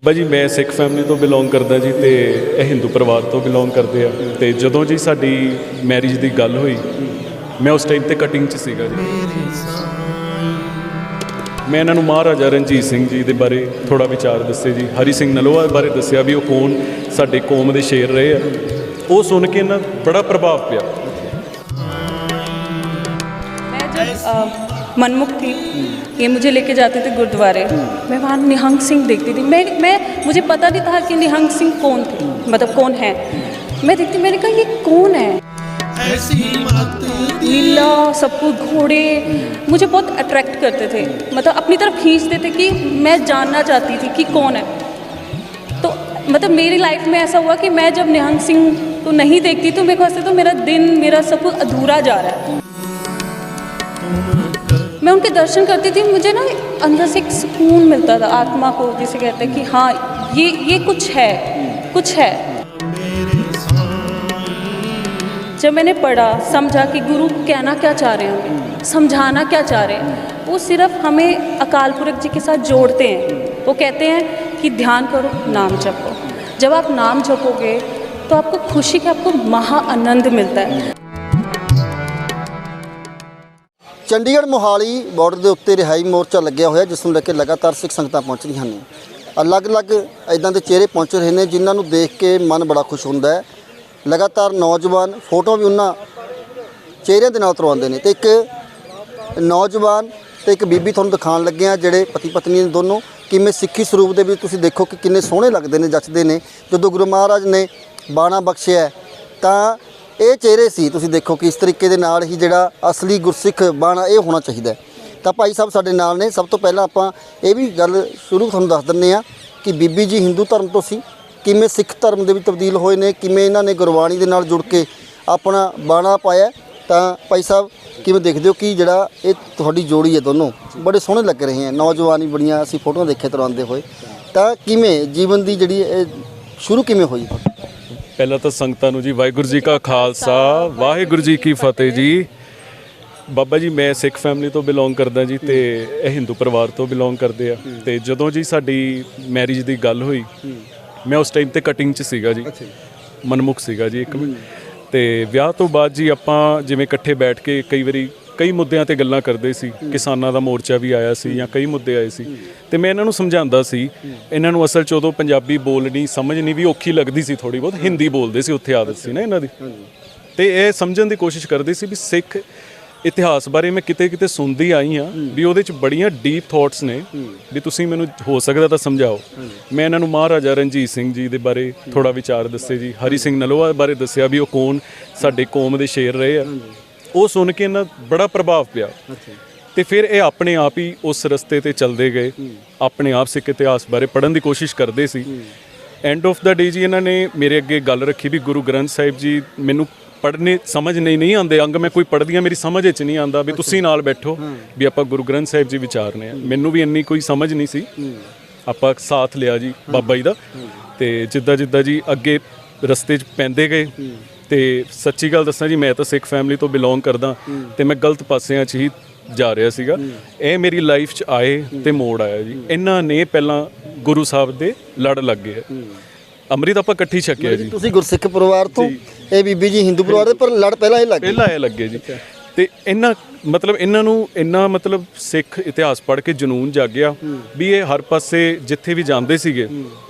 ਬਾਬਾ ਜੀ ਮੈਂ ਸਿੱਖ ਫੈਮਿਲੀ ਤੋਂ ਬਿਲੋਂਗ ਕਰਦਾ ਜੀ ਤੇ ਇਹ ਹਿੰਦੂ ਪਰਿਵਾਰ ਤੋਂ ਬਿਲੋਂਗ ਕਰਦੇ ਆ ਤੇ ਜਦੋਂ ਜੀ ਸਾਡੀ ਮੈਰਿਜ ਦੀ ਗੱਲ ਹੋਈ ਮੈਂ ਉਸ ਟਾਈਮ ਤੇ ਕਟਿੰਗ 'ਚ ਸੀਗਾ ਜੀ। ਮੈਂ ਇਹਨਾਂ ਨੂੰ ਮਹਾਰਾਜਾ ਰਣਜੀਤ ਸਿੰਘ ਜੀ ਦੇ ਬਾਰੇ ਥੋੜ੍ਹਾ ਵਿਚਾਰ ਦੱਸੇ ਜੀ, ਹਰੀ ਸਿੰਘ ਨਲੋਆ ਬਾਰੇ ਦੱਸਿਆ ਵੀ ਉਹ ਕੌਣ ਸਾਡੇ ਕੌਮ ਦੇ ਸ਼ੇਰ ਰਹੇ ਆ। ਉਹ ਸੁਣ ਕੇ ਇਹਨਾਂ ਬੜਾ ਪ੍ਰਭਾਵ ਪਿਆ। मैं जब मनमुख थी, ये मुझे लेके जाते थे गुरुद्वारे, मैं वहाँ निहंग सिंह देखती थी। मैं मुझे पता नहीं था कि निहंग सिंह कौन थे, मतलब कौन है। मैं देखती, मैंने कहा ये कौन है, नीला सब कुछ घोड़े मुझे बहुत अट्रैक्ट करते थे, मतलब अपनी तरफ खींचते थे कि मैं जानना चाहती थी कि कौन है। तो मतलब मेरी लाइफ में ऐसा हुआ कि मैं जब निहंग सिंह को नहीं देखती तो मेरे को ऐसे तो मेरा दिन मेरा सब कुछ अधूरा जा रहा है। मैं उनके दर्शन करती थी, मुझे ना अंदर से एक सुकून मिलता था, आत्मा को जिसे कहते हैं कि हाँ ये कुछ है, कुछ है। जब मैंने पढ़ा समझा कि गुरु कहना क्या चाह रहे हैं, हमें समझाना क्या चाह रहे हैं, वो सिर्फ हमें अकाल पुरख जी के साथ जोड़ते हैं। वो कहते हैं कि ध्यान करो, नाम जपो। जब आप नाम जपोगे तो आपको खुशी का आपको महा आनंद मिलता है। ਚੰਡੀਗੜ੍ਹ ਮੋਹਾਲੀ ਬਾਰਡਰ ਦੇ ਉੱਤੇ ਰਿਹਾਈ ਮੋਰਚਾ ਲੱਗਿਆ ਹੋਇਆ, ਜਿਸ ਨੂੰ ਲੈ ਕੇ ਲਗਾਤਾਰ ਸਿੱਖ ਸੰਗਤਾਂ ਪਹੁੰਚ ਰਹੀਆਂ ਨੇ। ਅਲੱਗ-ਅਲੱਗ ਇੱਦਾਂ ਦੇ ਚਿਹਰੇ ਪਹੁੰਚ ਰਹੇ ਨੇ ਜਿਨ੍ਹਾਂ ਨੂੰ ਦੇਖ ਕੇ ਮਨ ਬੜਾ ਖੁਸ਼ ਹੁੰਦਾ ਹੈ। ਲਗਾਤਾਰ ਨੌਜਵਾਨ ਫੋਟੋ ਵੀ ਉਹਨਾਂ ਚਿਹਰਿਆਂ ਦੇ ਨਾਲ ਕਰਵਾਉਂਦੇ ਨੇ ਤੇ ਇੱਕ ਨੌਜਵਾਨ ਤੇ ਇੱਕ ਬੀਬੀ ਤੁਹਾਨੂੰ ਦਿਖਾਉਣ ਲੱਗੇ ਆ, ਜਿਹੜੇ ਪਤੀ ਪਤਨੀ ਨੇ ਦੋਨੋਂ ਕਿਵੇਂ ਸਿੱਖੀ ਸਰੂਪ ਦੇ ਵਿੱਚ ਤੁਸੀਂ ਦੇਖੋ ਕਿ ਕਿੰਨੇ ਸੋਹਣੇ ਲੱਗਦੇ ਨੇ, ਜੱਚਦੇ ਨੇ। ਜਦੋਂ ਗੁਰੂ ਮਹਾਰਾਜ ਨੇ ਬਾਣਾ ਬਖਸ਼ਿਆ ਤਾਂ ਇਹ ਚਿਹਰੇ ਸੀ, ਤੁਸੀਂ ਦੇਖੋ ਕਿ ਇਸ ਤਰੀਕੇ ਦੇ ਨਾਲ ਹੀ ਜਿਹੜਾ ਅਸਲੀ ਗੁਰਸਿੱਖ ਬਾਣਾ ਇਹ ਹੋਣਾ ਚਾਹੀਦਾ। ਤਾਂ ਭਾਈ ਸਾਹਿਬ ਸਾਡੇ ਨਾਲ ਨੇ। ਸਭ ਤੋਂ ਪਹਿਲਾਂ ਆਪਾਂ ਇਹ ਵੀ ਗੱਲ ਸ਼ੁਰੂ ਤੁਹਾਨੂੰ ਦੱਸ ਦਿੰਦੇ ਹਾਂ ਕਿ ਬੀਬੀ ਜੀ ਹਿੰਦੂ ਧਰਮ ਤੋਂ ਸੀ, ਕਿਵੇਂ ਸਿੱਖ ਧਰਮ ਦੇ ਵਿੱਚ ਤਬਦੀਲ ਹੋਏ ਨੇ, ਕਿਵੇਂ ਇਹਨਾਂ ਨੇ ਗੁਰਬਾਣੀ ਦੇ ਨਾਲ ਜੁੜ ਕੇ ਆਪਣਾ ਬਾਣਾ ਪਾਇਆ। ਤਾਂ ਭਾਈ ਸਾਹਿਬ ਕਿਵੇਂ ਦੇਖਦੇ ਹੋ ਕਿ ਜਿਹੜਾ ਇਹ ਤੁਹਾਡੀ ਜੋੜੀ ਹੈ, ਦੋਨੋਂ ਬੜੇ ਸੋਹਣੇ ਲੱਗ ਰਹੇ ਹੈ, ਨੌਜਵਾਨ ਹੀ ਬੜੀਆਂ ਅਸੀਂ ਫੋਟੋਆਂ ਦੇਖੇ ਤੁਰਾਉਂਦੇ ਹੋਏ। ਤਾਂ ਕਿਵੇਂ ਜੀਵਨ ਦੀ ਜਿਹੜੀ ਇਹ ਸ਼ੁਰੂ ਕਿਵੇਂ ਹੋਈ? ਪਹਿਲਾਂ ਤਾਂ ਸੰਗਤਾਂ ਨੂੰ ਜੀ ਵਾਹਿਗੁਰੂ ਜੀ ਕਾ ਖਾਲਸਾ ਵਾਹਿਗੁਰੂ ਜੀ ਕੀ ਫਤਿਹ ਜੀ। ਬਾਬਾ ਜੀ ਮੈਂ ਸਿੱਖ ਫੈਮਿਲੀ ਤੋਂ ਬਿਲੋਂਗ ਕਰਦਾ ਜੀ ਤੇ ਇਹ ਹਿੰਦੂ ਪਰਿਵਾਰ ਤੋਂ ਬਿਲੋਂਗ ਕਰਦੇ ਆ ਤੇ ਜਦੋਂ ਜੀ ਸਾਡੀ ਮੈਰਿਜ ਦੀ ਗੱਲ ਹੋਈ ਮੈਂ ਉਸ ਟਾਈਮ ਤੇ ਕਟਿੰਗ 'ਚ ਸੀਗਾ ਜੀ, ਮਨਮੁਖ ਸੀਗਾ ਜੀ ਇੱਕ। ਤੇ ਵਿਆਹ ਤੋਂ ਬਾਅਦ ਜੀ ਆਪਾਂ ਜਿਵੇਂ ਇਕੱਠੇ ਬੈਠ ਕੇ ਕਈ ਵਾਰੀ ਕਈ ਮੁੱਦਿਆਂ ਤੇ ਗੱਲਾਂ ਕਰਦੇ ਸੀ। ਕਿਸਾਨਾਂ ਦਾ ਮੋਰਚਾ ਵੀ ਆਇਆ ਸੀ ਜਾਂ ਕਈ ਮੁੱਦੇ ਆਏ ਸੀ ਤੇ ਮੈਂ ਇਹਨਾਂ ਨੂੰ ਸਮਝਾਉਂਦਾ ਸੀ। ਇਹਨਾਂ ਨੂੰ ਅਸਲ 'ਚ ਉਦੋਂ ਪੰਜਾਬੀ ਬੋਲਣੀ ਸਮਝਣੀ ਵੀ ਔਖੀ ਲੱਗਦੀ ਸੀ, ਥੋੜ੍ਹੀ ਬਹੁਤ ਹਿੰਦੀ ਬੋਲਦੇ ਸੀ, ਉੱਥੇ ਆਦਤ ਸੀ ਨਾ ਇਹਨਾਂ ਦੀ। ਤੇ ਇਹ ਸਮਝਣ ਦੀ ਕੋਸ਼ਿਸ਼ ਕਰਦੇ ਸੀ ਵੀ ਸਿੱਖ ਇਤਿਹਾਸ ਬਾਰੇ ਮੈਂ ਕਿਤੇ ਕਿਤੇ ਸੁਣਦੀ ਆਈ ਹਾਂ ਵੀ ਉਹਦੇ 'ਚ ਬੜੀਆਂ ਡੀਪ ਥੋਟਸ ਨੇ, ਵੀ ਤੁਸੀਂ ਮੈਨੂੰ ਹੋ ਸਕਦਾ ਤਾਂ ਸਮਝਾਓ। ਮੈਂ ਇਹਨਾਂ ਨੂੰ ਮਹਾਰਾਜਾ ਰਣਜੀਤ ਸਿੰਘ ਜੀ ਦੇ ਬਾਰੇ ਥੋੜ੍ਹਾ ਵਿਚਾਰ ਦੱਸੇ ਜੀ, ਹਰੀ ਸਿੰਘ ਨਲੋਆ ਬਾਰੇ ਦੱਸਿਆ ਵੀ ਉਹ ਕੌਣ ਸਾਡੇ ਕੌਮ ਦੇ ਸ਼ੇਰ ਰਹੇ ਆ। ਉਹ ਸੁਣ ਕੇ ਇਹਨਾਂ ਬੜਾ ਪ੍ਰਭਾਵ ਪਿਆ ਤੇ ਫਿਰ ਇਹ ਆਪਣੇ ਆਪ ਹੀ ਉਸ ਰਸਤੇ ਤੇ ਚੱਲਦੇ ਗਏ, ਆਪਣੇ ਆਪ ਸਿੱਖ ਇਤਿਹਾਸ ਬਾਰੇ ਪੜ੍ਹਨ ਦੀ ਕੋਸ਼ਿਸ਼ ਕਰਦੇ ਸੀ। ਐਂਡ ਆਫ ਦਾ ਡੇ ਜੀ ਇਹਨਾਂ ਨੇ ਮੇਰੇ ਅੱਗੇ ਗੱਲ ਰੱਖੀ ਵੀ ਗੁਰੂ ਗ੍ਰੰਥ ਸਾਹਿਬ ਜੀ ਮੈਨੂੰ ਪੜ੍ਹਨੇ ਸਮਝ ਨਹੀਂ ਆਉਂਦੇ, ਅੰਗ ਮੈਂ ਕੋਈ ਪੜ੍ਹਦੀਆਂ ਮੇਰੀ ਸਮਝ ਵਿੱਚ ਨਹੀਂ ਆਉਂਦਾ, ਵੀ ਤੁਸੀਂ ਨਾਲ ਬੈਠੋ ਵੀ ਆਪਾਂ ਗੁਰੂ ਗ੍ਰੰਥ ਸਾਹਿਬ ਜੀ ਵਿਚਾਰਨੇ ਆ। ਮੈਨੂੰ ਵੀ ਇੰਨੀ ਕੋਈ ਸਮਝ ਨਹੀਂ ਸੀ, ਆਪਾਂ ਸਾਥ ਲਿਆ ਜੀ ਬਾਬਾ ਜੀ ਦਾ। ਤੇ ਜਿੱਦਾਂ ਜੀ ਅੱਗੇ ਰਸਤੇ 'ਚ ਪੈਂਦੇ ਗਏ ਤੇ ਸੱਚੀ ਗੱਲ ਦੱਸਾਂ ਜੀ, ਮੈਂ ਤਾਂ ਸਿੱਖ ਫੈਮਿਲੀ ਤੋਂ ਬਿਲੋਂਗ ਕਰਦਾ ਤੇ ਮੈਂ ਗਲਤ ਪਾਸਿਆਂ 'ਚ ਹੀ ਜਾ ਰਿਹਾ ਸੀਗਾ। ਇਹ ਮੇਰੀ ਲਾਈਫ 'ਚ ਆਏ ਤੇ ਮੋੜ ਆਇਆ ਜੀ। ਇਹਨਾਂ ਨੇ ਪਹਿਲਾਂ ਗੁਰੂ ਸਾਹਿਬ ਦੇ ਲੜ ਲੱਗ ਗਏ, ਅੰਮ੍ਰਿਤ ਆਪਾਂ ਇਕੱਠੀ ਛਕਿਆ ਜੀ। ਤੁਸੀਂ ਗੁਰਸਿੱਖ ਪਰਿਵਾਰ ਤੋਂ, ਇਹ ਬੀਬੀ ਜੀ ਹਿੰਦੂ ਪਰਿਵਾਰ ਦੇ, ਪਰ ਲੜ ਪਹਿਲਾਂ ਇਹ ਲੱਗੇ ਜੀ। ਤੇ ਇਹਨਾਂ ਨੂੰ ਇੰਨਾ ਮਤਲਬ ਸਿੱਖ ਇਤਿਹਾਸ ਪੜ੍ਹ ਕੇ ਜਨੂਨ ਜਾਗਿਆ ਵੀ ਇਹ ਹਰ ਪਾਸੇ ਜਿੱਥੇ ਵੀ ਜਾਂਦੇ ਸੀਗੇ,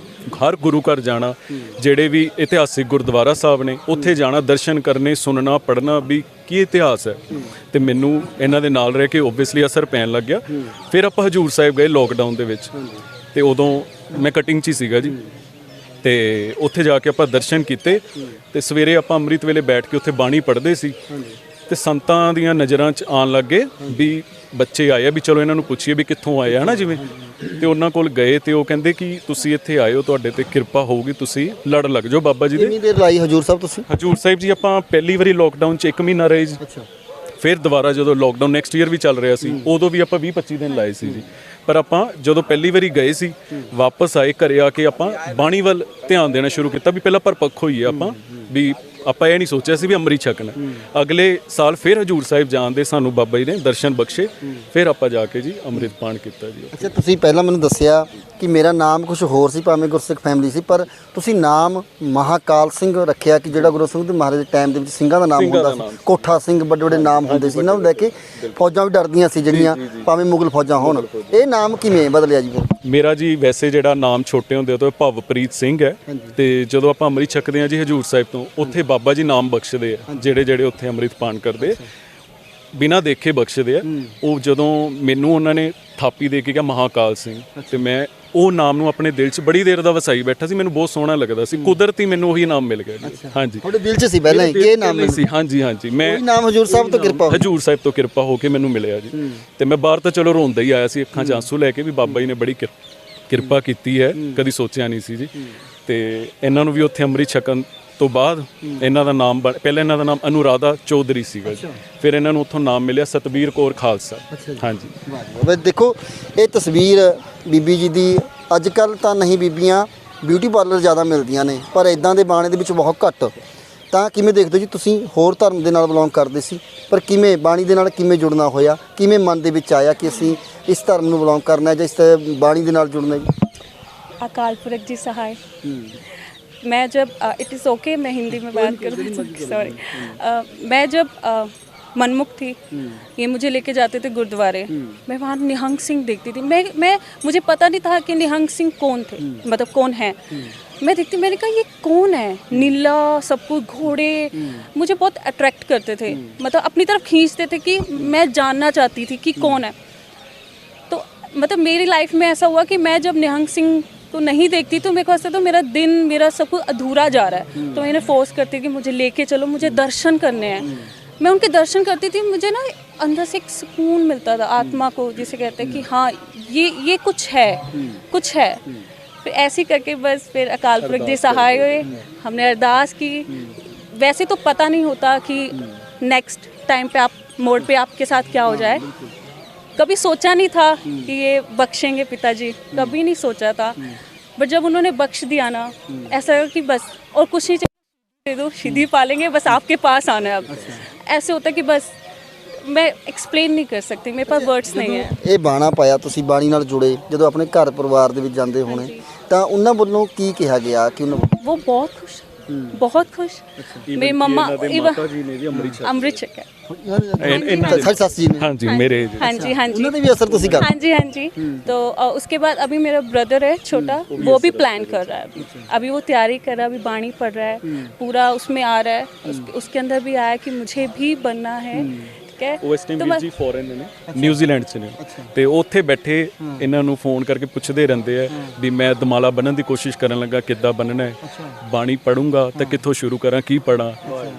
ਹਰ ਗੁਰੂ ਘਰ ਜਾਣਾ, ਜਿਹੜੇ ਵੀ ਇਤਿਹਾਸਿਕ ਗੁਰਦੁਆਰਾ ਸਾਹਿਬ ਨੇ ਉੱਥੇ ਜਾਣਾ, ਦਰਸ਼ਨ ਕਰਨੇ, ਸੁਣਨਾ, ਪੜ੍ਹਨਾ ਵੀ ਕੀ ਇਤਿਹਾਸ ਹੈ। ਤੇ ਮੈਨੂੰ ਇਹਨਾਂ ਦੇ ਨਾਲ ਰਹਿ ਕੇ ਓਬਵੀਅਸਲੀ ਅਸਰ ਪੈਣ ਲੱਗ ਗਿਆ। ਫਿਰ ਆਪਾਂ ਹਜੂਰ ਸਾਹਿਬ ਗਏ ਲੋਕਡਾਊਨ ਦੇ ਵਿੱਚ ਤੇ ਉਦੋਂ ਮੈਂ ਕਟਿੰਗ 'ਚ ਹੀ ਸੀਗਾ ਜੀ। ਤੇ ਉੱਥੇ ਜਾ ਕੇ ਆਪਾਂ ਦਰਸ਼ਨ ਕੀਤੇ ਤੇ ਸਵੇਰੇ ਆਪਾਂ ਅੰਮ੍ਰਿਤ ਵੇਲੇ ਬੈਠ ਕੇ ਉੱਥੇ ਬਾਣੀ ਪੜ੍ਹਦੇ ਸੀ ਤੇ ਸੰਤਾਂ ਦੀਆਂ ਨਜ਼ਰਾਂ 'ਚ ਆਉਣ ਲੱਗੇ ਵੀ ਬੱਚੇ ਆਏ ਆ, ਵੀ ਚਲੋ ਇਹਨਾਂ ਨੂੰ ਪੁੱਛੀਏ ਵੀ ਕਿੱਥੋਂ ਆਏ ਆ ਨਾ ਜਿਵੇਂ। ਤੇ ਉਹਨਾਂ ਕੋਲ ਗਏ ਤੇ ਉਹ ਕਹਿੰਦੇ ਕਿ ਤੁਸੀਂ ਇੱਥੇ ਆਏ ਹੋ, ਤੁਹਾਡੇ ਤੇ ਕਿਰਪਾ ਹੋਊਗੀ, ਤੁਸੀਂ ਲੜ ਲੱਗ ਜਾਓ ਬਾਬਾ ਜੀ ਦੇ। ਕਿੰਨੀ ਦੇਰ ਲਾਈ ਹਜੂਰ ਸਾਹਿਬ ਤੁਸੀਂ? ਹਜੂਰ ਸਾਹਿਬ ਜੀ ਆਪਾਂ ਪਹਿਲੀ ਵਾਰੀ ਲੋਕਡਾਊਨ 'ਚ 1 ਮਹੀਨਾ ਰਹੇ ਜੀ। ਫਿਰ ਦੁਬਾਰਾ ਜਦੋਂ ਲੋਕਡਾਊਨ ਨੈਕਸਟ ਈਅਰ ਵੀ ਚੱਲ ਰਿਹਾ ਸੀ ਉਦੋਂ ਵੀ ਆਪਾਂ 20-25 ਦਿਨ ਲਾਏ ਸੀ ਜੀ। ਪਰ ਆਪਾਂ ਜਦੋਂ ਪਹਿਲੀ ਵਾਰੀ ਗਏ ਸੀ ਵਾਪਸ ਆਏ, ਘਰੇ ਆ ਕੇ ਆਪਾਂ ਬਾਣੀ ਵੱਲ ਧਿਆਨ ਦੇਣਾ ਸ਼ੁਰੂ ਕੀਤਾ ਵੀ ਪਹਿਲਾਂ ਪਰਪੱਖ ਹੋਈਏ ਆਪਾਂ ਵੀ ਆਪਾਂ ਇਹ ਨਹੀਂ ਸੋਚਿਆ ਸੀ ਵੀ ਅੰਮ੍ਰਿਤ ਛਕਣਾ। ਅਗਲੇ ਸਾਲ ਫਿਰ ਹਜੂਰ ਸਾਹਿਬ ਜਾਣ ਦੇ ਸਾਨੂੰ ਬਾਬਾ ਜੀ ਨੇ ਦਰਸ਼ਨ ਬਖਸ਼ੇ, ਫਿਰ ਆਪਾਂ ਜਾ ਕੇ ਜੀ ਅੰਮ੍ਰਿਤ ਪਾਨ ਕੀਤਾ ਜੀ। ਅੱਛਾ, ਤੁਸੀਂ ਪਹਿਲਾਂ ਮੈਨੂੰ ਦੱਸਿਆ ਕਿ ਮੇਰਾ ਨਾਮ ਕੁਝ ਹੋਰ ਸੀ, ਭਾਵੇਂ ਗੁਰਸਿੱਖ ਫੈਮਿਲੀ ਸੀ, ਪਰ ਤੁਸੀਂ ਨਾਮ ਮਹਾਕਾਲ ਸਿੰਘ ਰੱਖਿਆ ਕਿ ਜਿਹੜਾ ਗੁਰੂ ਸਿੰਘ ਮਹਾਰਾਜ ਦੇ ਟਾਈਮ ਦੇ ਵਿੱਚ ਸਿੰਘਾਂ ਦਾ ਨਾਮ ਹੁੰਦਾ ਸੀ, ਕੋਠਾ ਸਿੰਘ, ਵੱਡੇ ਵੱਡੇ ਨਾਮ ਹੁੰਦੇ ਸੀ, ਇਹਨਾਂ ਨੂੰ ਲੈ ਕੇ ਫੌਜਾਂ ਵੀ ਡਰਦੀਆਂ ਸੀ ਜਿਹੜੀਆਂ, ਭਾਵੇਂ ਮੁਗਲ ਫੌਜਾਂ ਹੋਣ। ਇਹ ਨਾਮ ਕਿਵੇਂ ਬਦਲਿਆ ਜੀ ਫਿਰ? ਮੇਰਾ ਜੀ ਵੈਸੇ ਜਿਹੜਾ ਨਾਮ ਛੋਟੇ ਹੁੰਦੇ ਤੋਂ ਭਵਪ੍ਰੀਤ ਸਿੰਘ ਹੈ, ਤੇ ਜਦੋਂ ਆਪਾਂ ਅੰਮ੍ਰਿਤ ਛਕਦੇ ਹਾਂ ਜੀ ਹਜੂਰ ਸਾਹਿਬ ਤੋਂ, ਉੱਥੇ ਬਾਬਾ ਜੀ ਨਾਮ ਬਖਸ਼ਦੇ ਆ, ਜਿਹੜੇ ਉੱਥੇ ਅੰਮ੍ਰਿਤ ਪਾਨ ਕਰਦੇ ਬਿਨਾਂ ਦੇਖੇ ਬਖਸ਼ਦੇ ਆ। ਉਹ ਜਦੋਂ ਮੈਨੂੰ ਉਹਨਾਂ ਨੇ ਥਾਪੀ ਦੇ ਕੇ ਕਿਹਾ ਮਹਾਕਾਲ ਸਿੰਘ, ਤੇ ਮੈਂ ਉਹ ਨਾਮ ਨੂੰ ਆਪਣੇ ਦਿਲ 'ਚ ਬੜੀ ਦੇਰ ਦਾ ਵਸਾਈ ਬੈਠਾ ਸੀ, ਮੈਨੂੰ ਬਹੁਤ ਸੋਹਣਾ ਲੱਗਦਾ ਸੀ, ਕੁਦਰਤੀ ਮੈਨੂੰ ਉਹੀ ਨਾਮ ਮਿਲ ਗਿਆ ਜੀ। ਹਾਂਜੀ, ਤੁਹਾਡੇ ਦਿਲ 'ਚ ਸੀ ਪਹਿਲਾਂ ਹੀ ਕਿ ਇਹ ਨਾਮ ਸੀ? ਹਾਂਜੀ ਹਾਂਜੀ, ਮੈਂ ਨਾਮ ਹਜੂਰ ਸਾਹਿਬ ਤੋਂ ਕਿਰਪਾ ਹਜੂਰ ਸਾਹਿਬ ਤੋਂ ਕਿਰਪਾ ਹੋ ਕੇ ਮੈਨੂੰ ਮਿਲਿਆ ਜੀ। ਤੇ ਮੈਂ ਬਾਹਰ ਤਾਂ ਚਲੋ ਰੋਂਦਾ ਹੀ ਆਇਆ ਸੀ, ਅੱਖਾਂ 'ਚ ਆਂਸੂ ਲੈ ਕੇ, ਵੀ ਬਾਬਾ ਜੀ ਨੇ ਬੜੀ ਕਿਰਪਾ ਕੀਤੀ ਹੈ, ਕਦੀ ਸੋਚਿਆ ਨਹੀਂ ਸੀ ਜੀ। ਤੇ ਇਹਨਾਂ ਨੂੰ ਵੀ ਉੱਥੇ ਅੰਮ੍ਰਿਤ ਛਕਣ ਤੋਂ ਬਾਅਦ ਇਹਨਾਂ ਦਾ ਨਾਮ ਪਹਿਲਾਂ ਇਹਨਾਂ ਦਾ ਨਾਮ ਅਨੁਰਾਧਾ ਚੌਧਰੀ ਸੀਗਾ ਜੀ, ਫਿਰ ਇਹਨਾਂ ਨੂੰ ਉੱਥੋਂ ਨਾਮ ਮਿਲਿਆ ਸਤਬੀਰ ਕੌਰ ਖਾਲਸਾ। ਹਾਂਜੀ, ਵੇ ਦੇਖੋ ਇਹ ਤਸਵੀਰ ਬੀਬੀ ਜੀ ਦੀ। ਅੱਜ ਕੱਲ੍ਹ ਤਾਂ ਨਹੀਂ ਬੀਬੀਆਂ ਬਿਊਟੀ ਪਾਰਲਰ ਜ਼ਿਆਦਾ ਮਿਲਦੀਆਂ ਨੇ, ਪਰ ਇਦਾਂ ਦੇ ਬਾਣੇ ਦੇ ਵਿੱਚ ਬਹੁਤ ਘੱਟ। ਤਾਂ ਕਿਵੇਂ ਦੇਖਦੇ ਹੋ ਜੀ, ਤੁਸੀਂ ਹੋਰ ਧਰਮ ਦੇ ਨਾਲ ਬਿਲੋਂਗ ਕਰਦੇ ਸੀ, ਪਰ ਕਿਵੇਂ ਬਾਣੀ ਦੇ ਨਾਲ ਕਿਵੇਂ ਜੁੜਨਾ ਹੋਇਆ, ਕਿਵੇਂ ਮਨ ਦੇ ਵਿੱਚ ਆਇਆ ਕਿ ਅਸੀਂ ਇਸ ਧਰਮ ਨੂੰ ਬਿਲੋਂਗ ਕਰਨਾ ਜਾਂ ਇਸ ਬਾਣੀ ਦੇ ਨਾਲ जुड़ना जी? अकाल पुरख जी सहाय। मैं जब इट इज़ ओके मैं हिंदी में बात करूँ, सॉरी, मैं जब मनमुख थी, ये मुझे लेके जाते थे गुरुद्वारे, मैं वहाँ निहंग सिंह देखती थी। मैं मुझे पता नहीं था कि निहंग सिंह कौन थे, मतलब कौन है। मैं देखती, मैंने कहा ये कौन है, नीला सब कुछ, घोड़े मुझे बहुत अट्रैक्ट करते थे, मतलब अपनी तरफ खींचते थे कि मैं जानना चाहती थी कि कौन है। तो मतलब मेरी लाइफ में ऐसा हुआ कि मैं जब निहंग सिंह को नहीं देखती तो मेरे को ऐसा तो मेरा दिन, मेरा सब कुछ अधूरा जा रहा है। तो मैंने फोर्स करती कि मुझे लेके चलो, मुझे दर्शन करने हैं। मैं उनके दर्शन करती थी, मुझे ना अंदर से एक सुकून मिलता था, आत्मा को जिसे कहते हैं कि हाँ ये कुछ है, कुछ है। फिर ऐसे करके बस फिर अकाल पुरख जी सहाय हुए, हमने अरदास की। वैसे तो पता नहीं होता कि नेक्स्ट टाइम पे आप मोड़ पे आपके साथ क्या हो जाए, कभी सोचा नहीं था कि ये बख्शेंगे पिताजी, कभी नहीं सोचा था। बट जब उन्होंने बख्श दिया ना, ऐसा कि बस और कुछ नहीं चाहिए, दे दो सीधी पालेंगे, बस आपके पास आना है। अब ऐसे होता है कि बस मैं एक्सप्लेन नहीं कर सकती, मेरे पास वर्ड्स नहीं है। ਇਹ ਬਾਣਾ ਪਾਇਆ ਤੁਸੀਂ, ਬਾਣੀ ਨਾਲ ਜੁੜੇ, ਜਦੋਂ ਆਪਣੇ ਘਰ ਪਰਿਵਾਰ ਦੇ ਵਿੱਚ ਜਾਂਦੇ ਹੋਣੇ ਤਾਂ ਉਹਨਾਂ ਵੱਲੋਂ ਕੀ ਕਿਹਾ ਗਿਆ ਕਿ ਉਹਨਾਂ वो बहुत खुश, बहुत खुश। मेरी मम्मा ਮਾਤਾ ਜੀ ਨੇ ਵੀ अमृत छका। ਸਾਡੀ ਸੱਸ ਜੀ ਨੇ? ਹਾਂਜੀ, ਮੇਰੇ हाँ जी, हाँ जी, ਉਹਨਾਂ ਦੇ ਵੀ ਅਸਰ ਤੁਸੀਂ ਕਰ? हाँ जी, हाँ जी। तो उसके बाद अभी मेरा ब्रदर है छोटा, वो भी प्लान कर रहा है, अभी वो तैयारी कर रहा है, अभी बाणी पढ़ रहा है, पूरा उसमें आ रहा है, उसके अंदर भी आया कि मुझे भी बनना है। ਉਹ ਇਸ ਟਾਈਮ ਜੀ ਫੋਰਨ ਨੇ, ਨਿਊਜ਼ੀਲੈਂਡ 'ਚ ਨੇ, ਤੇ ਉੱਥੇ ਬੈਠੇ ਇਹਨਾਂ ਨੂੰ ਫੋਨ ਕਰਕੇ ਪੁੱਛਦੇ ਰਹਿੰਦੇ ਆ ਵੀ ਮੈਂ ਦਮਾਲਾ ਬੰਨਣ ਦੀ ਕੋਸ਼ਿਸ਼ ਕਰਨ ਲੱਗਾ, ਕਿੱਦਾਂ ਬੰਨਣਾ ਹੈ, ਬਾਣੀ ਪੜੂੰਗਾ ਤਾਂ ਕਿੱਥੋਂ ਸ਼ੁਰੂ ਕਰਾਂ, ਕੀ ਪੜਾਂ।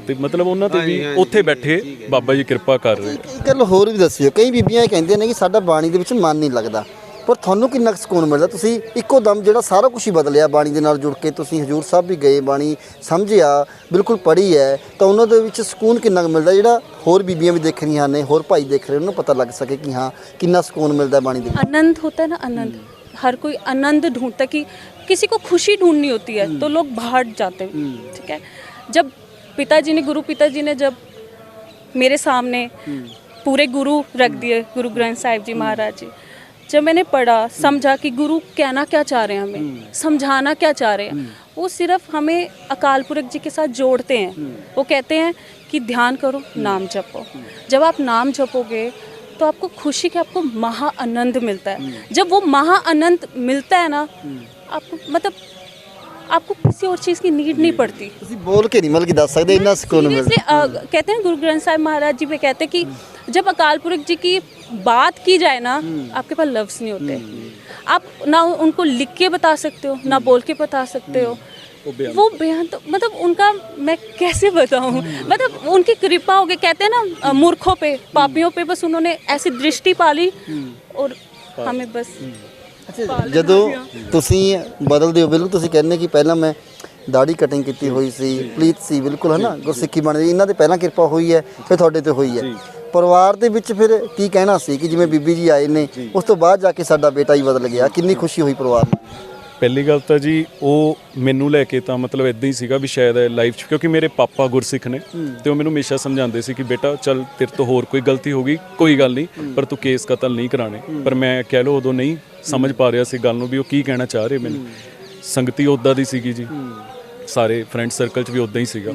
ਤੇ ਮਤਲਬ ਉਹਨਾਂ ਤੇ ਵੀ ਉੱਥੇ ਬੈਠੇ ਬਾਬਾ ਜੀ ਕਿਰਪਾ ਕਰ ਰਹੇ। ਇੱਕ ਗੱਲ ਹੋਰ ਵੀ ਦੱਸਿਓ, ਕਈ ਬੀਬੀਆਂ ਇਹ ਕਹਿੰਦੀਆਂ ਨੇ ਕਿ ਸਾਡਾ ਬਾਣੀ ਦੇ ਵਿੱਚ ਮਨ ਨਹੀਂ ਲੱਗਦਾ, ਪਰ ਤੁਹਾਨੂੰ ਕਿੰਨਾ ਕੁ ਸਕੂਨ ਮਿਲਦਾ? ਤੁਸੀਂ ਇੱਕੋ ਦਮ ਜਿਹੜਾ ਸਾਰਾ ਕੁਝ ਹੀ ਬਦਲਿਆ ਬਾਣੀ ਦੇ ਨਾਲ ਜੁੜ ਕੇ, ਤੁਸੀਂ ਹਜੂਰ ਸਾਹਿਬ ਵੀ ਗਏ, ਬਾਣੀ ਸਮਝਿਆ, ਬਿਲਕੁਲ ਪੜ੍ਹੀ ਹੈ, ਤਾਂ ਉਹਨਾਂ ਦੇ ਵਿੱਚ ਸਕੂਨ ਕਿੰਨਾ ਕੁ ਮਿਲਦਾ ਜਿਹੜਾ ਹੋਰ ਬੀਬੀਆਂ ਵੀ ਦੇਖ ਰਹੀਆਂ ਨੇ, ਹੋਰ ਭਾਈ ਦੇਖ ਰਹੇ, ਉਹਨਾਂ ਨੂੰ ਪਤਾ ਲੱਗ ਸਕੇ ਕਿ ਹਾਂ ਕਿੰਨਾ ਸਕੂਨ मिलता है बाणी दे? आनंद होता है ना, आनंद, हर कोई आनंद ढूंढता है कि किसी को खुशी ढूंढनी होती है तो लोग बाहर जाते हैं, ठीक है। जब पिताजी ने, गुरु पिताजी ने जब मेरे सामने पूरे गुरु रख दिए, गुरु ग्रंथ साहिब जी महाराज जी, जब मैंने पढ़ा, समझा कि गुरु कहना क्या चाह रहे हैं, हमें समझाना क्या चाह रहे हैं, वो सिर्फ हमें अकाल पुरख जी के साथ जोड़ते हैं। वो कहते हैं कि ध्यान करो, नाम जपो। जब आप नाम जपोगे तो आपको खुशी के, आपको महा आनंद मिलता है। जब वो महा आनंद मिलता है ना, आपको मतलब आपको किसी और चीज़ की नीड नहीं पड़ती। ਤੁਸੀਂ ਬੋਲ ਕੇ ਨਹੀਂ ਮਤਲਬ ਕਿ ਦੱਸ ਸਕਦੇ ਇੰਨਾ ਸਕੂਨ ਮਿਲਦਾ। Seriously, कहते हैं गुरु ग्रंथ साहिब महाराज जी पे कहते हैं कि जब अकाल पुरख जी की बात की जाए ना, आपके पास लफ्ज़ नहीं होते। आप ना उनको लिख के बता सकते हो, ना बोल के बता सकते हो। वो बयान तो मतलब उनका मैं कैसे बताऊं, मतलब उनकी कृपा हो गई। कहते हैं ना मूर्खों पे, पापियों पे बस उन्होंने ऐसी दृष्टि पाली और हमें बस। ਜਦੋਂ ਤੁਸੀਂ ਬਦਲਦੇ ਹੋ, ਬਿਲਕੁਲ ਤੁਸੀਂ ਕਹਿੰਦੇ ਕਿ ਪਹਿਲਾਂ ਮੈਂ ਦਾੜੀ ਕਟਿੰਗ ਕੀਤੀ ਹੋਈ ਸੀ, ਪਲੀਤ ਸੀ, ਬਿਲਕੁਲ ਹੈ ਨਾ, ਗੁਰਸਿੱਖੀ ਬਣਦੀ, ਇਹਨਾਂ ਤੇ ਪਹਿਲਾਂ ਕਿਰਪਾ ਹੋਈ ਹੈ, ਫਿਰ ਤੁਹਾਡੇ ਤੇ ਹੋਈ ਹੈ। ਪਰਿਵਾਰ ਦੇ ਵਿੱਚ ਫਿਰ ਕੀ ਕਹਿਣਾ ਸੀ ਕਿ ਜਿਵੇਂ ਬੀਬੀ ਜੀ ਆਏ ਨੇ, ਉਸ ਤੋਂ ਬਾਅਦ ਜਾ ਕੇ ਸਾਡਾ ਬੇਟਾ ਹੀ ਬਦਲ ਗਿਆ, ਕਿੰਨੀ ਖੁਸ਼ੀ ਹੋਈ ਪਰਿਵਾਰ ਨੂੰ? ਪਹਿਲੀ ਗੱਲ ਤਾਂ ਜੀ ਉਹ ਮੈਨੂੰ ਲੈ ਕੇ ਤਾਂ ਮਤਲਬ ਇਦਾਂ ਹੀ ਸੀਗਾ ਵੀ ਸ਼ਾਇਦ ਲਾਈਫ 'ਚ, ਕਿਉਂਕਿ ਮੇਰੇ ਪਾਪਾ ਗੁਰਸਿੱਖ ਨੇ ਤੇ ਉਹ ਮੈਨੂੰ ਹਮੇਸ਼ਾ ਸਮਝਾਉਂਦੇ ਸੀ ਕਿ ਬੇਟਾ ਚੱਲ ਤੇਰੇ ਤੋਂ ਹੋਰ ਕੋਈ ਗਲਤੀ ਹੋ ਗਈ ਕੋਈ ਗੱਲ ਨਹੀਂ, ਪਰ ਤੂੰ ਕੇਸ ਕਤਲ ਨਹੀਂ ਕਰਾਣੇ। ਪਰ ਮੈਂ ਕਹਿ ਲਓ ਉਦੋਂ ਨਹੀਂ ਸਮਝ ਪਾ ਰਿਹਾ ਸੀ ਗੱਲ ਨੂੰ ਵੀ ਉਹ ਕੀ ਕਹਿਣਾ ਚਾਹ ਰਹੇ ਮੈਨੂੰ। ਸੰਗਤੀ ਉੱਦਾਂ ਦੀ ਸੀਗੀ ਜੀ, ਸਾਰੇ ਫਰੈਂਡ ਸਰਕਲ 'ਚ ਵੀ ਉੱਦਾਂ ਹੀ ਸੀਗਾ।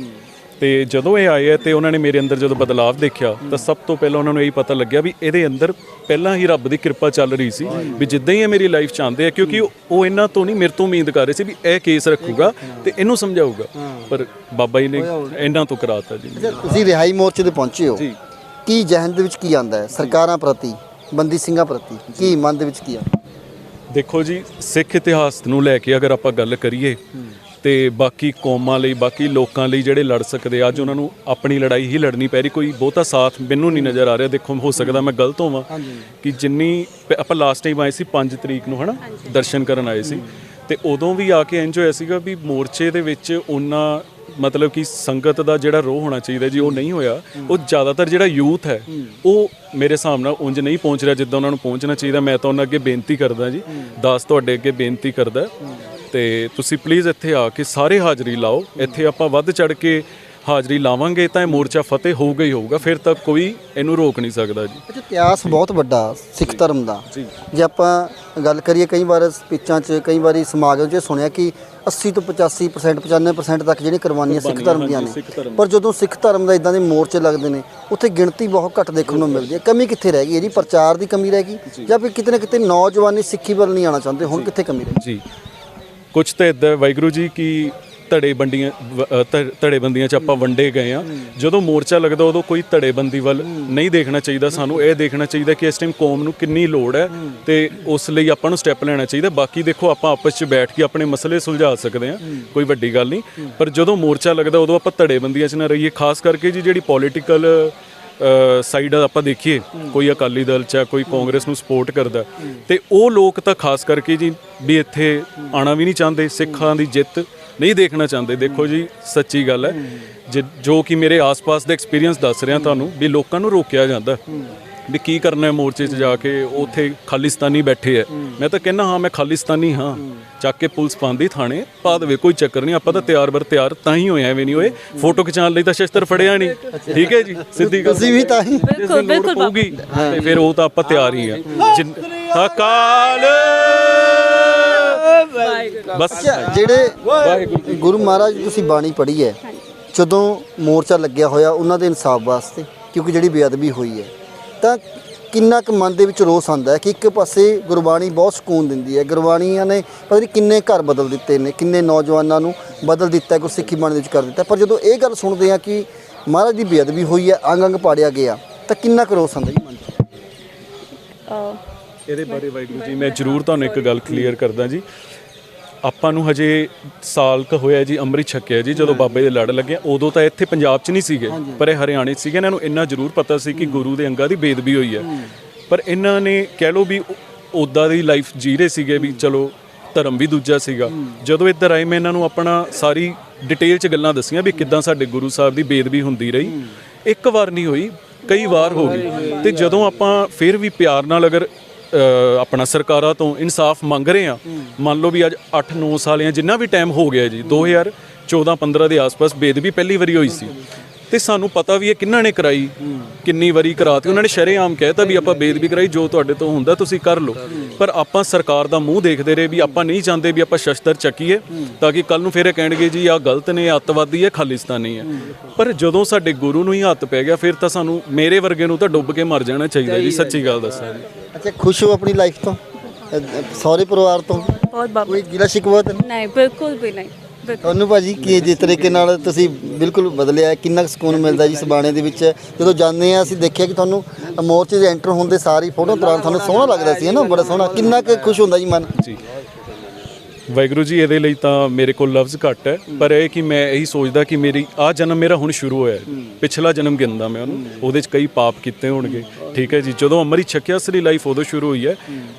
ਤੇ ਜਦੋਂ ਇਹ ਆਏ ਆ ਤੇ ਉਹਨਾਂ ਨੇ ਮੇਰੇ ਅੰਦਰ ਜਦੋਂ ਬਦਲਾਅ ਦੇਖਿਆ ਤਾਂ ਸਭ ਤੋਂ ਪਹਿਲਾਂ ਉਹਨਾਂ ਨੂੰ ਇਹੀ ਪਤਾ ਲੱਗਿਆ ਵੀ ਇਹਦੇ ਅੰਦਰ ਪਹਿਲਾਂ ਹੀ ਰੱਬ ਦੀ ਕਿਰਪਾ ਚੱਲ ਰਹੀ ਸੀ ਵੀ ਜਿੱਦਾਂ ਹੀ ਇਹ ਮੇਰੀ ਲਾਈਫ 'ਚ ਆਉਂਦੇ ਆ, ਕਿਉਂਕਿ ਉਹ ਇਹਨਾਂ ਤੋਂ ਨਹੀਂ ਮੇਰੇ ਤੋਂ ਉਮੀਦ ਕਰ ਰਹੇ ਸੀ ਵੀ ਇਹ ਕੇਸ ਰੱਖੂਗਾ ਤੇ ਇਹਨੂੰ ਸਮਝਾਊਗਾ, ਪਰ ਬਾਬਾ ਜੀ ਨੇ ਇਹਨਾਂ ਤੋਂ ਕਰਾਤਾ ਜੀ। ਤੁਸੀਂ ਰਿਹਾਈ ਮੋਰਚੇ ਤੇ ਪਹੁੰਚੇ ਹੋ, ਕੀ ਜ਼ਹਿਨ ਦੇ ਵਿੱਚ ਕੀ ਆਉਂਦਾ ਹੈ ਸਰਕਾਰਾਂ ਪ੍ਰਤੀ, ਬੰਦੀ ਸਿੰਘਾਂ ਪ੍ਰਤੀ, ਕੀ ਮਨ ਦੇ ਵਿੱਚ ਕੀ ਆ? ਦੇਖੋ ਜੀ, ਸਿੱਖ ਇਤਿਹਾਸ ਨੂੰ ਲੈ ਕੇ ਅਗਰ ਆਪਾਂ ਗੱਲ ਕਰੀਏ ਤੇ ਬਾਕੀ ਕੌਮਾਂ ਲਈ, ਬਾਕੀ ਲੋਕਾਂ ਲਈ ਜਿਹੜੇ ਲੜ ਸਕਦੇ, ਅੱਜ ਉਹਨਾਂ ਨੂੰ ਆਪਣੀ ਲੜਾਈ ਹੀ ਲੜਨੀ ਪੈ ਰਹੀ। ਕੋਈ ਬਹੁਤਾ ਸਾਥ ਮੈਨੂੰ ਨਹੀਂ ਨਜ਼ਰ ਆ ਰਿਹਾ। ਦੇਖੋ ਹੋ ਸਕਦਾ ਮੈਂ ਗਲਤ ਹੋਵਾਂ ਕਿ ਜਿੰਨੀ ਆਪਾਂ ਲਾਸਟ ਟਾਈਮ ਆਏ ਸੀ 5 ਤਰੀਕ ਨੂੰ, ਹੈ ਨਾ, ਦਰਸ਼ਨ ਕਰਨ ਆਏ ਸੀ, ਤੇ ਉਦੋਂ ਵੀ ਆ ਕੇ ਇੰਜ ਹੋਇਆ ਸੀਗਾ ਵੀ ਮੋਰਚੇ ਦੇ ਵਿੱਚ ਉਹਨਾਂ ਮਤਲਬ ਕਿ ਸੰਗਤ ਦਾ ਜਿਹੜਾ ਰੋਹ ਹੋਣਾ ਚਾਹੀਦਾ ਜੀ ਉਹ ਨਹੀਂ ਹੋਇਆ। ਉਹ ਜ਼ਿਆਦਾਤਰ ਜਿਹੜਾ ਯੂਥ ਹੈ ਉਹ ਮੇਰੇ ਹਿਸਾਬ ਨਾਲ ਉਂਝ ਨਹੀਂ ਪਹੁੰਚ ਰਿਹਾ ਜਿੱਦਾਂ ਉਹਨਾਂ ਨੂੰ ਪਹੁੰਚਣਾ ਚਾਹੀਦਾ। ਮੈਂ ਤਾਂ ਉਹਨਾਂ ਅੱਗੇ ਬੇਨਤੀ ਕਰਦਾ ਜੀ, ਦਾਸ ਤੁਹਾਡੇ ਅੱਗੇ ਬੇਨਤੀ ਕਰਦਾ ਤੇ ਤੁਸੀਂ ਪਲੀਜ਼ ਇੱਥੇ ਆ ਕੇ ਸਾਰੇ ਹਾਜ਼ਰੀ ਲਾਓ। ਇੱਥੇ ਆਪਾਂ ਵੱਧ ਚੜ ਕੇ ਹਾਜ਼ਰੀ ਲਾਵਾਂਗੇ ਤਾਂ ਇਹ ਮੋਰਚਾ ਫਤਿਹ ਹੋਊਗਾ ਹੀ ਹੋਊਗਾ, ਫਿਰ ਤੱਕ ਕੋਈ ਇਹਨੂੰ ਰੋਕ ਨਹੀਂ ਸਕਦਾ ਜੀ। ਅੱਛਾ, ਇਤਿਹਾਸ ਬਹੁਤ ਵੱਡਾ ਸਿੱਖ ਧਰਮ ਦਾ। ਜੇ ਆਪਾਂ ਗੱਲ ਕਰੀਏ, ਕਈ ਵਾਰ ਸਪੀਚਾਂ 'ਚ, ਕਈ ਵਾਰੀ ਸਮਾਗਮ 'ਚ ਸੁਣਿਆ ਕਿ 80 ਤੋਂ 85% 95% ਤੱਕ ਜਿਹੜੀਆਂ ਕੁਰਬਾਨੀਆਂ ਸਿੱਖ ਧਰਮ ਦੀਆਂ ਨੇ, ਪਰ ਜਦੋਂ ਸਿੱਖ ਧਰਮ ਦਾ ਇਦਾਂ ਦੇ ਮੋਰਚੇ ਲੱਗਦੇ ਨੇ ਉੱਥੇ ਗਿਣਤੀ ਬਹੁਤ ਘੱਟ ਦੇਖਣ ਨੂੰ ਮਿਲਦੀ ਹੈ। ਕਮੀ ਕਿੱਥੇ ਰਹਿ ਗਈ? ਇਹਦੀ ਪ੍ਰਚਾਰ ਦੀ ਕਮੀ ਰਹਿ ਗਈ ਜਾਂ ਫਿਰ ਕਿਤੇ ਨਾ ਕਿਤੇ ਨੌਜਵਾਨੀ ਸਿੱਖੀ ਵੱਲ ਨਹੀਂ ਆਉਣਾ ਚਾਹੁੰਦੇ? ਹੁਣ ਕਿੱਥੇ ਕਮੀ ਰਹਿ ਗਈ? ਜੀ ਕੁਛ ਤਾਂ ਇੱਦਾਂ ਵਾਹਿਗੁਰੂ ਜੀ ਕਿ ਧੜੇਬੰਦੀਆਂ 'ਚ ਆਪਾਂ ਵੰਡੇ ਗਏ ਆ। ਜਦੋਂ ਮੋਰਚਾ ਲੱਗਦਾ ਉਦੋਂ ਕੋਈ ਧੜੇਬੰਦੀ ਵੱਲ ਨਹੀਂ ਦੇਖਣਾ ਚਾਹੀਦਾ, ਸਾਨੂੰ ਇਹ ਦੇਖਣਾ ਚਾਹੀਦਾ ਕਿ ਇਸ ਟਾਈਮ ਕੌਮ ਨੂੰ ਕਿੰਨੀ ਲੋੜ ਹੈ ਤੇ ਉਸ ਲਈ ਆਪਾਂ ਨੂੰ ਸਟੈਪ ਲੈਣਾ ਚਾਹੀਦਾ। ਬਾਕੀ ਦੇਖੋ ਆਪਾਂ ਆਪਸ 'ਚ ਬੈਠ ਕੇ ਆਪਣੇ ਮਸਲੇ ਸੁਲਝਾ ਸਕਦੇ ਹਾਂ, ਕੋਈ ਵੱਡੀ ਗੱਲ ਨਹੀਂ, ਪਰ ਜਦੋਂ ਮੋਰਚਾ ਲੱਗਦਾ ਉਦੋਂ ਆਪਾਂ ਧੜੇਬੰਦੀਆਂ 'ਚ ਨਾ ਰਹੀਏ। ਖਾਸ ਕਰਕੇ ਜੀ ਜਿਹੜੀ ਪੋਲੀਟੀਕਲ ਸਾਈਡ ਆਪਾਂ ਦੇਖੀਏ, ਕੋਈ ਅਕਾਲੀ ਦਲ 'ਚ ਕੋਈ ਕਾਂਗਰਸ ਨੂੰ ਸਪੋਰਟ ਕਰਦਾ ਤੇ ਉਹ ਲੋਕ ਤਾਂ ਖਾਸ ਕਰਕੇ ਜੀ ਵੀ ਇੱਥੇ ਆਉਣਾ ਵੀ ਨਹੀਂ ਚਾਹੁੰਦੇ, ਸਿੱਖਾਂ ਦੀ ਜਿੱਤ ਨਹੀਂ ਦੇਖਣਾ ਚਾਹੁੰਦੇ। ਦੇਖੋ ਜੀ ਸੱਚੀ ਗੱਲ ਹੈ, ਜੋ ਕਿ ਮੇਰੇ ਆਸ-ਪਾਸ ਦੇ ਐਕਸਪੀਰੀਅੰਸ ਦੱਸ ਰਿਹਾ ਤੁਹਾਨੂੰ ਵੀ ਲੋਕਾਂ ਨੂੰ ਰੋਕਿਆ ਜਾਂਦਾ ਵੀ ਕੀ ਕਰਨਾ ਹੈ ਮੋਰਚੇ 'ਚ ਜਾ ਕੇ, ਉੱਥੇ ਖਾਲਿਸਤਾਨੀ ਬੈਠੇ ਹੈ। ਮੈਂ ਤਾਂ ਕਹਿੰਦਾ ਹਾਂ ਮੈਂ ਖਾਲਿਸਤਾਨੀ ਹਾਂ, ਚੱਕ ਕੇ ਪੁਲਿਸ ਪਾਉਂਦੀ ਥਾਣੇ ਪਾ ਦੇਵੇ, ਕੋਈ ਚੱਕਰ ਨਹੀਂ, ਆਪਾਂ ਤਾਂ ਤਿਆਰ ਬਰ ਤਿਆਰ ਤਾਂ ਹੀ ਹੋਏ, ਐਵੇਂ ਨਹੀਂ ਹੋਏ ਫੋਟੋ ਖਿਚਾਉਣ ਲਈ ਤਾਂ ਸ਼ਸਤਰ ਫੜਿਆ ਨਹੀਂ, ਠੀਕ ਹੈ ਜੀ, ਸਿੱਧੀ ਗੱਲ। ਅਸੀਂ ਵੀ ਤਾਂ ਹੀ ਬਿਲਕੁਲ ਪਊਗੀ ਤੇ ਫਿਰ ਉਹ ਤਾਂ ਆਪਾਂ ਤਿਆਰ ਹੀ ਆ। ਅਕਾਲ ਬਸ ਜਿਹੜੇ ਗੁਰੂ ਮਹਾਰਾਜ ਦੀ ਤੁਸੀਂ ਬਾਣੀ ਪੜ੍ਹੀ ਹੈ, ਜਦੋਂ ਮੋਰਚਾ ਲੱਗਿਆ ਹੋਇਆ ਉਹਨਾਂ ਦੇ ਇਨਸਾਫ ਵਾਸਤੇ, ਕਿਉਂਕਿ ਜਿਹੜੀ ਬੇਅਦਬੀ ਹੋਈ ਹੈ, ਤਾਂ ਕਿੰਨਾ ਕੁ ਮਨ ਦੇ ਵਿੱਚ ਰੋਸ ਆਉਂਦਾ ਹੈ ਕਿ ਇੱਕ ਪਾਸੇ ਗੁਰਬਾਣੀ ਬਹੁਤ ਸਕੂਨ ਦਿੰਦੀ ਹੈ, ਗੁਰਬਾਣੀਆਂ ਨੇ ਪਤਾ ਨਹੀਂ ਕਿੰਨੇ ਘਰ ਬਦਲ ਦਿੱਤੇ ਨੇ, ਕਿੰਨੇ ਨੌਜਵਾਨਾਂ ਨੂੰ ਬਦਲ ਦਿੱਤਾ, ਗੁਰਸਿੱਖੀ ਬਾਣੀ ਦੇ ਵਿੱਚ ਕਰ ਦਿੱਤਾ, ਪਰ ਜਦੋਂ ਇਹ ਗੱਲ ਸੁਣਦੇ ਆ ਕਿ ਮਹਾਰਾਜ ਦੀ ਬੇਅਦਬੀ ਹੋਈ ਹੈ, ਅੰਗ ਅੰਗ ਪਾੜਿਆ ਗਿਆ, ਤਾਂ ਕਿੰਨਾ ਕੁ ਰੋਸ ਆਉਂਦਾ ਜੀ ਮਨ 'ਚ? ਇਹਦੇ ਬਾਰੇ ਵਾਹਿਗੁਰੂ ਜੀ ਮੈਂ ਜ਼ਰੂਰ ਤੁਹਾਨੂੰ ਇੱਕ ਗੱਲ ਕਲੀਅਰ ਕਰਦਾ ਜੀ। ਆਪਾਂ ਨੂੰ ਹਜੇ ਸਾਲ ਕੁ ਹੋਇਆ ਜੀ ਅੰਮ੍ਰਿਤ ਛਕਿਆ ਜੀ, ਜਦੋਂ ਬਾਬੇ ਦੇ ਲੜ ਲੱਗਿਆ ਉਦੋਂ ਤਾਂ ਇੱਥੇ ਪੰਜਾਬ 'ਚ ਨਹੀਂ ਸੀਗੇ, ਪਰ ਇਹ ਹਰਿਆਣੇ 'ਚ ਸੀਗੇ। ਇਹਨਾਂ ਨੂੰ ਇੰਨਾ ਜ਼ਰੂਰ ਪਤਾ ਸੀ ਕਿ ਗੁਰੂ ਦੇ ਅੰਗਾਂ ਦੀ ਬੇਅਦਬੀ ਹੋਈ ਹੈ, ਪਰ ਇਹਨਾਂ ਨੇ ਕਹਿ ਲਓ ਵੀ ਉੱਦਾਂ ਦੀ ਲਾਈਫ ਜੀ ਰਹੇ ਸੀਗੇ ਵੀ ਚਲੋ ਧਰਮ ਵੀ ਦੂਜਾ ਸੀਗਾ। ਜਦੋਂ ਇੱਧਰ ਆਏ ਮੈਂ ਇਹਨਾਂ ਨੂੰ ਆਪਣਾ ਸਾਰੀ ਡਿਟੇਲ 'ਚ ਗੱਲਾਂ ਦੱਸੀਆਂ ਵੀ ਕਿੱਦਾਂ ਸਾਡੇ ਗੁਰੂ ਸਾਹਿਬ ਦੀ ਬੇਅਦਬੀ ਹੁੰਦੀ ਰਹੀ। ਇੱਕ ਵਾਰ ਨਹੀਂ ਹੋਈ, ਕਈ ਵਾਰ ਹੋ ਗਈ, ਤੇ ਜਦੋਂ ਆਪਾਂ ਫਿਰ ਵੀ ਪਿਆਰ ਨਾਲ ਅਗਰ ਆਪਣਾ ਸਰਕਾਰਾਂ ਤੋਂ ਇਨਸਾਫ ਮੰਗ ਰਹੇ ਆ, ਮੰਨ ਲਓ ਵੀ ਅੱਜ 8-9 ਸਾਲ ਜਾਂ ਜਿੰਨਾ ਵੀ ਟਾਈਮ ਹੋ ਗਿਆ ਜੀ, 2014-15 ਦੇ ਆਸ-ਪਾਸ ਬੇਅਦਬੀ ਪਹਿਲੀ ਵਾਰੀ ਹੋਈ ਸੀ, ਤੇ ਸਾਨੂੰ ਪਤਾ ਵੀ ਇਹ ਕਿੰਨਾਂ ਨੇ ਕਰਾਈ, ਕਿੰਨੀ ਵਾਰੀ ਕਰਾਤੀ। ਉਹਨਾਂ ਨੇ ਸ਼ਰੇਆਮ ਕਹਿਤਾ ਵੀ ਆਪਾਂ ਬੇਅਦਬੀ ਕਰਾਈ, ਜੋ ਤੁਹਾਡੇ ਤੋਂ ਹੁੰਦਾ ਤੁਸੀਂ ਕਰ ਲਓ, ਪਰ ਆਪਾਂ ਸਰਕਾਰ ਦਾ ਮੂੰਹ ਦੇਖਦੇ ਰਹੇ ਵੀ ਆਪਾਂ ਨਹੀਂ ਚਾਹੁੰਦੇ ਵੀ ਆਪਾਂ ਸ਼ਸਤਰ ਚੱਕੀਏ ਤਾਂ ਕਿ ਕੱਲ ਨੂੰ ਫਿਰ ਇਹ ਕਹਿਣਗੇ ਜੀ ਆਹ ਗਲਤ ਨੇ, ਅੱਤਵਾਦੀ ਹੈ, ਖਾਲਿਸਤਾਨੀ ਹੈ। ਪਰ ਜਦੋਂ ਸਾਡੇ ਗੁਰੂ ਨੂੰ ਹੀ ਹੱਥ ਪੈ ਗਿਆ ਫਿਰ ਤਾਂ ਸਾਨੂੰ, ਮੇਰੇ ਵਰਗੇ ਨੂੰ ਤਾਂ ਡੁੱਬ ਕੇ ਮਰ ਜਾਣਾ ਚਾਹੀਦਾ ਜੀ, ਸੱਚੀ ਗੱਲ ਦੱਸਾਂ ਜੀ। ਅੱਛਾ, ਖੁਸ਼ ਹੋ ਆਪਣੀ ਲਾਈਫ ਤੋਂ, ਸਹੁਰੇ ਪਰਿਵਾਰ ਤੋਂ? बहुत बाबा ਕੋਈ ਗਿਲਾ ਸ਼ਿਕਵਾ ਤਾਂ ਨਹੀਂ? नहीं, बिल्कुल भी नहीं। ਤੁਹਾਨੂੰ ਭਾਜੀ ਕੀ ਜਿਸ ਤਰੀਕੇ ਨਾਲ ਤੁਸੀਂ ਬਿਲਕੁਲ ਬਦਲਿਆ, ਕਿੰਨਾ ਕੁ ਸਕੂਨ ਮਿਲਦਾ ਜੀ ਸਬਾਣੇ ਦੇ ਵਿੱਚ? ਜਦੋਂ ਜਾਂਦੇ ਆ ਅਸੀਂ ਦੇਖਿਆ ਕਿ ਤੁਹਾਨੂੰ ਮੋਰਚੇ ਦੇ ਐਂਟਰ ਹੋਣ ਦੇ ਸਾਰੀ ਫੋਟੋ ਦੌਰਾਨ ਤੁਹਾਨੂੰ ਸੋਹਣਾ ਲੱਗਦਾ ਸੀ, ਹੈ ਨਾ, ਬੜਾ ਸੋਹਣਾ। ਕਿੰਨਾ ਕੁ ਖੁਸ਼ ਹੁੰਦਾ ਜੀ ਮਨ? ਜੀ ਵਾਹਿਗੁਰੂ ਜੀ, ਇਹਦੇ ਲਈ ਤਾਂ ਮੇਰੇ ਕੋਲ ਲਫ਼ਜ਼ ਘੱਟ ਹੈ, ਪਰ ਇਹ ਕਿ ਮੈਂ ਇਹੀ ਸੋਚਦਾ ਕਿ ਮੇਰੀ ਆਹ ਜਨਮ ਮੇਰਾ ਹੁਣ ਸ਼ੁਰੂ ਹੋਇਆ, ਪਿਛਲਾ ਜਨਮ ਗਿਣਦਾ ਮੈਂ ਉਹਨੂੰ, ਉਹਦੇ 'ਚ ਕਈ ਪਾਪ ਕੀਤੇ ਹੋਣਗੇ, ਠੀਕ ਹੈ ਜੀ। ਜਦੋਂ ਅੰਮ੍ਰਿਤ ਛਕਿਆ ਅਸਲੀ ਲਾਈਫ ਉਦੋਂ ਸ਼ੁਰੂ ਹੋਈ ਹੈ।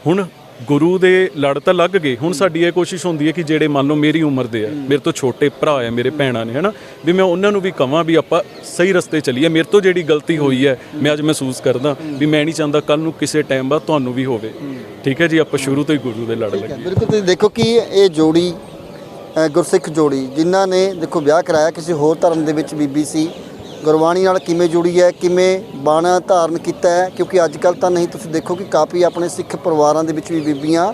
ਹੁਣ ਗੁਰੂ ਦੇ ਲੜ ਤਾਂ ਲੱਗ ਗਏ, ਹੁਣ ਸਾਡੀ ਇਹ ਕੋਸ਼ਿਸ਼ ਹੁੰਦੀ ਹੈ ਕਿ ਜਿਹੜੇ ਮੰਨ ਲਓ ਮੇਰੀ ਉਮਰ ਦੇ ਆ, ਮੇਰੇ ਤੋਂ ਛੋਟੇ ਭਰਾ ਆ, ਮੇਰੇ ਭੈਣਾਂ ਨੇ, ਹੈ ਨਾ, ਵੀ ਮੈਂ ਉਹਨਾਂ ਨੂੰ ਵੀ ਕਹਾਂ ਵੀ ਆਪਾਂ ਸਹੀ ਰਸਤੇ ਚੱਲੀਏ। ਮੇਰੇ ਤੋਂ ਜਿਹੜੀ ਗਲਤੀ ਹੋਈ ਹੈ ਮੈਂ ਅੱਜ ਮਹਿਸੂਸ ਕਰਦਾ ਵੀ ਮੈਂ ਨਹੀਂ ਚਾਹੁੰਦਾ ਕੱਲ ਨੂੰ ਕਿਸੇ ਟਾਈਮ ਬਾਅਦ ਤੁਹਾਨੂੰ ਵੀ ਹੋਵੇ। ਠੀਕ ਹੈ ਜੀ, ਆਪਾਂ ਸ਼ੁਰੂ ਤੋਂ ਹੀ ਗੁਰੂ ਦੇ ਲੜ ਲੱਗੇ। ਬਿਲਕੁਲ, ਤੁਸੀਂ ਦੇਖੋ ਕਿ ਇਹ ਜੋੜੀ ਗੁਰਸਿੱਖ ਜੋੜੀ ਜਿਨ੍ਹਾਂ ਨੇ ਦੇਖੋ ਵਿਆਹ ਕਰਾਇਆ ਕਿਸੇ ਹੋਰ ਧਰਮ ਦੇ ਵਿੱਚ ਬੀਬੀ ਸੀ, ਗੁਰਬਾਣੀ ਨਾਲ ਕਿਵੇਂ ਜੁੜੀ ਹੈ, ਕਿਵੇਂ ਬਾਣਾ ਧਾਰਨ ਕੀਤਾ ਹੈ, ਕਿਉਂਕਿ ਅੱਜ ਕੱਲ੍ਹ ਤਾਂ ਨਹੀਂ, ਤੁਸੀਂ ਦੇਖੋ ਕਿ ਕਾਫੀ ਆਪਣੇ ਸਿੱਖ ਪਰਿਵਾਰਾਂ ਦੇ ਵਿੱਚ ਵੀ ਬੀਬੀਆਂ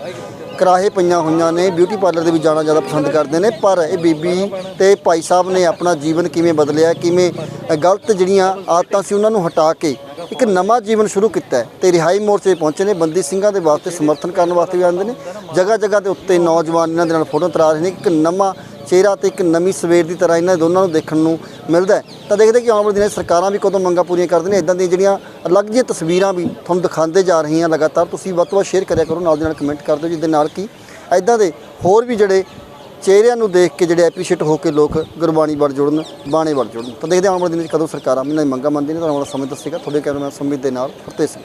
ਕਰਾਹੇ ਪਈਆਂ ਹੋਈਆਂ ਨੇ, ਬਿਊਟੀ ਪਾਰਲਰ ਦੇ ਵਿੱਚ ਜਾਣਾ ਜ਼ਿਆਦਾ ਪਸੰਦ ਕਰਦੇ ਨੇ। ਪਰ ਇਹ ਬੀਬੀ ਤੇ ਭਾਈ ਸਾਹਿਬ ਨੇ ਆਪਣਾ ਜੀਵਨ ਕਿਵੇਂ ਬਦਲਿਆ, ਕਿਵੇਂ ਗਲਤ ਜਿਹੜੀਆਂ ਆਦਤਾਂ ਸੀ ਉਹਨਾਂ ਨੂੰ ਹਟਾ ਕੇ ਇੱਕ ਨਵਾਂ ਜੀਵਨ ਸ਼ੁਰੂ ਕੀਤਾ ਹੈ ਤੇ ਰਿਹਾਈ ਮੋਰਚੇ 'ਤੇ ਪਹੁੰਚੇ ਨੇ। ਬੰਦੀ ਸਿੰਘਾਂ ਦੇ ਵਾਸਤੇ ਸਮਰਥਨ ਕਰਨ ਵਾਸਤੇ ਵੀ ਆਉਂਦੇ ਨੇ, ਜਗ੍ਹਾ ਜਗ੍ਹਾ ਦੇ ਉੱਤੇ ਨੌਜਵਾਨ ਇਹਨਾਂ ਦੇ ਨਾਲ ਫੋਟੋ ਤਰਾ ਰਹੇ ਨੇ। ਇੱਕ ਨਵਾਂ ਚਿਹਰਾ ਤੇ ਇੱਕ ਨਵੀਂ ਸਵੇਰ ਦੀ ਤਰ੍ਹਾਂ ਇਹਨਾਂ ਦੋਨਾਂ ਨੂੰ ਦੇਖਣ ਨੂੰ ਮਿਲਦਾ ਹੈ। ਤਾਂ ਦੇਖਦੇ ਕਿ ਆਉਣ ਵਾਲੇ ਦਿਨਾਂ 'ਚ ਸਰਕਾਰਾਂ ਵੀ ਕਦੋਂ ਮੰਗਾਂ ਪੂਰੀਆਂ ਕਰਦੀਆਂ ਨੇ। ਇੱਦਾਂ ਦੀਆਂ ਜਿਹੜੀਆਂ ਅਲੱਗ ਜਿਹੀਆਂ ਤਸਵੀਰਾਂ ਵੀ ਤੁਹਾਨੂੰ ਦਿਖਾਉਂਦੇ ਜਾ ਰਹੀਆਂ ਲਗਾਤਾਰ। ਤੁਸੀਂ ਵੱਧ ਤੋਂ ਵੱਧ ਸ਼ੇਅਰ ਕਰਿਆ ਕਰੋ, ਨਾਲ ਦੀ ਨਾਲ ਕਮੈਂਟ ਕਰ ਦਿਓ, ਜਿਹਦੇ ਨਾਲ ਕਿ ਇੱਦਾਂ ਦੇ ਹੋਰ ਵੀ ਜਿਹੜੇ ਚਿਹਰਿਆਂ ਨੂੰ ਦੇਖ ਕੇ ਜਿਹੜੇ ਐਪਰੀਸ਼ੀਏਟ ਹੋ ਕੇ ਲੋਕ ਗੁਰਬਾਣੀ ਵੱਲ ਜੁੜਨ, ਬਾਣੇ ਵੱਲ ਜੁੜਨ। ਤਾਂ ਦੇਖਦੇ ਆਉਣ ਵਾਲੇ ਦਿਨਾਂ 'ਚ ਕਦੋਂ ਸਰਕਾਰਾਂ ਇਹਨਾਂ ਦੀ ਮੰਗਾਂ ਮੰਨਦੀਆਂ ਨੇ। ਤੁਹਾਨੂੰ ਵਾਲਾ ਸਮੇਂ ਦੱਸੇਗਾ। ਤੁਹਾਡੇ ਕੈਮਰਾਮੈਨ ਸੁਮਿਤ ਦੇ ਨਾਲ ਫਤਿਹ ਸਿੰਘ।